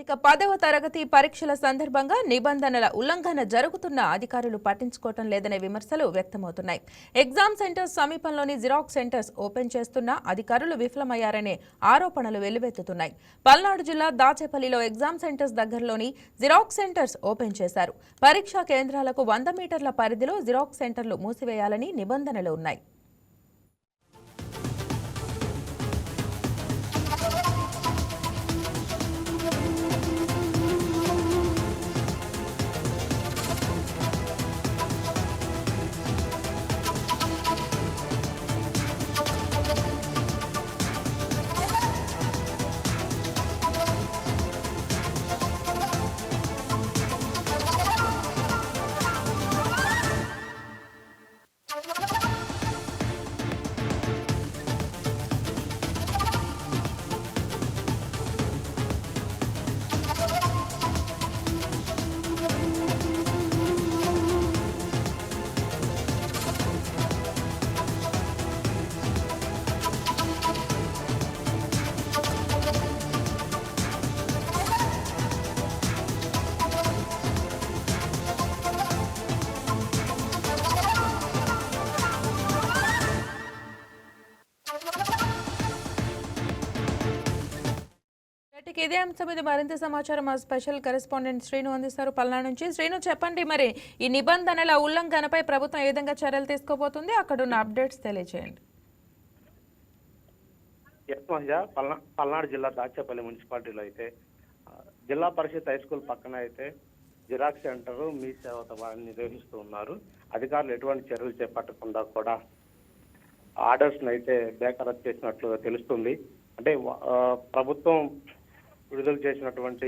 ఇక 10వ తరగతి పరీక్షల సందర్భంగా నిబంధనల ఉల్లంఘన జరుగుతున్న అధికారులు పట్టించుకోవటం లేదనే విమర్శలు వ్యక్తమవుతున్నాయి. ఎగ్జామ్ సెంటర్స్ సమీపంలోని జిరాక్స్ సెంటర్స్ ఓపెన్ చేస్తున్నా అధికారులు విఫలమయ్యారనే ఆరోపణలు వెల్లువెత్తుతున్నాయి. పల్నాడు జిల్లా దాచేపల్లిలో ఎగ్జామ్ సెంటర్స్ దగ్గరలోని జిరాక్స్ సెంటర్స్ ఓపెన్ చేశారు. పరీక్షా కేంద్రాలకు 100 మీటర్ల పరిధిలో జిరాక్స్ సెంటర్లు మూసివేయాలని నిబంధనలు ఉన్నాయి. ఇదే అంశం మీద మరింత సమాచారం మా స్పెషల్ కరెస్పాండెంట్ శ్రీను అందిస్తారు పల్నాడు నుంచి. శ్రీను, చెప్పండి, మరి ఈ నిబంధనల ఉల్లంఘనపై ప్రభుత్వం ఏ విధంగా చర్యలు తీసుకోబోతుంది, అక్కడున్న అప్డేట్స్ తెలియజేయండి. పల్నాడు జిల్లా దాచేపల్లి మున్సిపాలిటీలో అయితే జిల్లా పరిషత్ హై స్కూల్ పక్కన అయితే జిరాక్స్ సెంటర్ మీ సేవతో నిర్వహిస్తూ ఉన్నారు. అధికారులు ఎటువంటి చర్యలు చేపట్టకుండా కూడా ఆర్డర్స్ అయితే బేఖరారు చేసినట్లుగా తెలుస్తుంది. అంటే ప్రభుత్వం విడుదల చేసినటువంటి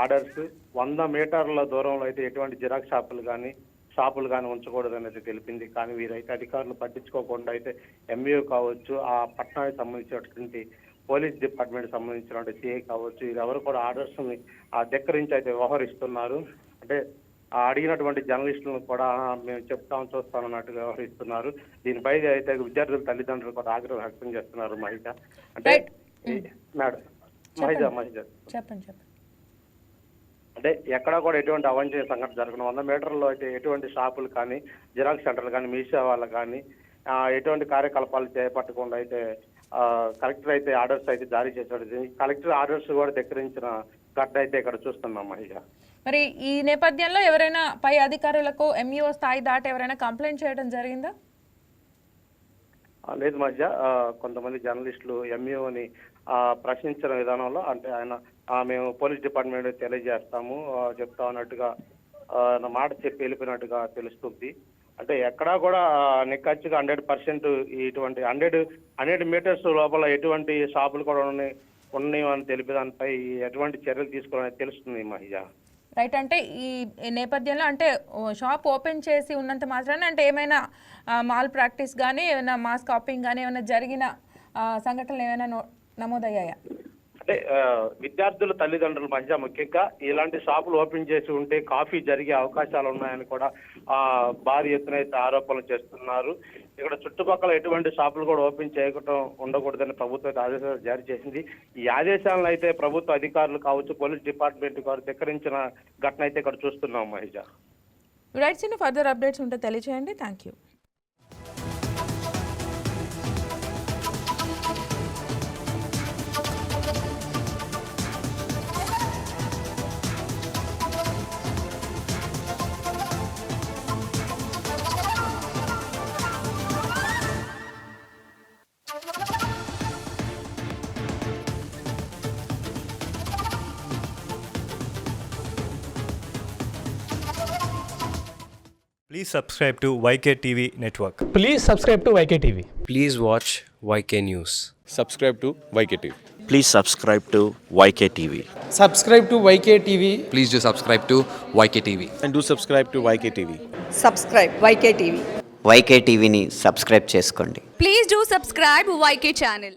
ఆర్డర్స్ 100 మీటర్ల దూరంలో అయితే ఎటువంటి జిరాక్స్ షాపులు కానీ ఉంచకూడదనేది తెలిపింది. కానీ వీరైతే అధికారులు పట్టించుకోకుండా అయితే ఎంఈఓ కావచ్చు, ఆ పట్టణానికి సంబంధించినటువంటి పోలీస్ డిపార్ట్మెంట్ సంబంధించినటువంటి సిఐ కావచ్చు, వీరెవరు కూడా ఆర్డర్స్ ని ధిక్కరించి అయితే వ్యవహరిస్తున్నారు. అంటే అడిగినటువంటి జర్నలిస్టులను కూడా మేము చూస్తామన్నట్టుగా వ్యవహరిస్తున్నారు. దీనిపై అయితే విద్యార్థుల తల్లిదండ్రులు కూడా ఆగ్రహం వ్యక్తం చేస్తున్నారు. మహిళ అంటే మేడం చెప్పండి. అంటే ఎక్కడా కూడా ఎటువంటి అవాంఛనీయ సంఘటన జరగడం, 100 మీటర్లో అయితే ఎటువంటి షాపులు కానీ, జిరాక్స్ సెంటర్లు కానీ, మీషో వాళ్ళు కానీ ఎటువంటి కార్యకలాపాలు చేపట్టకుండా అయితే కలెక్టర్ అయితే ఆర్డర్స్ అయితే జారీ చేశాడు. కలెక్టర్ ఆర్డర్స్ కూడా ధిక్కరించిన ఘటన అయితే ఇక్కడ చూస్తున్నాం. మహిళ మరి ఈ నేపథ్యంలో ఎవరైనా పై అధికారులకు ఎంఈఓ స్థాయి దాటి ఎవరైనా కంప్లైంట్ చేయడం జరిగిందా? లేదు మధ్య కొంతమంది జర్నలిస్టులు ఎంఈఓని ప్రశ్నించిన విధానంలో అంటే ఆయన మేము పోలీస్ డిపార్ట్మెంట్ తెలియజేస్తాము చెప్తా ఉన్నట్టుగా మాట చెప్పి వెళ్ళిపోయినట్టుగా తెలుస్తుంది. అంటే ఎక్కడా కూడా నిక్కచ్చిగా 100% ఇటువంటి 100 మీటర్స్ లోపల ఎటువంటి షాపులు కూడా ఉన్నాయి అని తెలిపే దానిపై ఎటువంటి చర్యలు తీసుకోవాలని తెలుస్తుంది. మహిళ రైట్, అంటే ఈ నేపథ్యంలో అంటే షాప్ ఓపెన్ చేసి ఉన్నంత మాత్రాన అంటే ఏమైనా మాల్ ప్రాక్టీస్ కానీ, ఏమైనా మాస్ కాపింగ్ కానీ ఏమైనా జరిగిన సంఘటనలు ఏమైనా నమోదయ్యాయా? అంటే విద్యార్థుల తల్లిదండ్రుల మధ్య ముఖ్యంగా ఇలాంటి షాపులు ఓపెన్ చేసి ఉంటే కాఫీ జరిగే అవకాశాలు ఉన్నాయని కూడా భారీ ఎత్తున అయితే ఆరోపణలు చేస్తున్నారు. ఇక్కడ చుట్టుపక్కల ఎటువంటి షాపులు కూడా ఓపెన్ చేయకుండా ఉండకూడదని ప్రభుత్వం ఆదేశాలు జారీ చేసింది. ఈ ఆదేశాలను అయితే ప్రభుత్వ అధికారులు కావచ్చు, పోలీస్ డిపార్ట్మెంట్ గారు ధిక్కరించిన ఘటన అయితే ఇక్కడ చూస్తున్నాం. మహిళ రైట్స్ ఇన్ ఫర్దర్ అప్డేట్స్ ఉంటే తెలియజేయండి. Thank you. Please subscribe to YK TV Network. Please subscribe to YK TV. Please watch YK News. Subscribe to YK TV. Please subscribe to YK TV. Subscribe to YK TV. Please do subscribe to YK TV. And do subscribe to YK TV. Subscribe YK TV. YK TVని subscribe చేసుకోండి. Please do subscribe YK channel.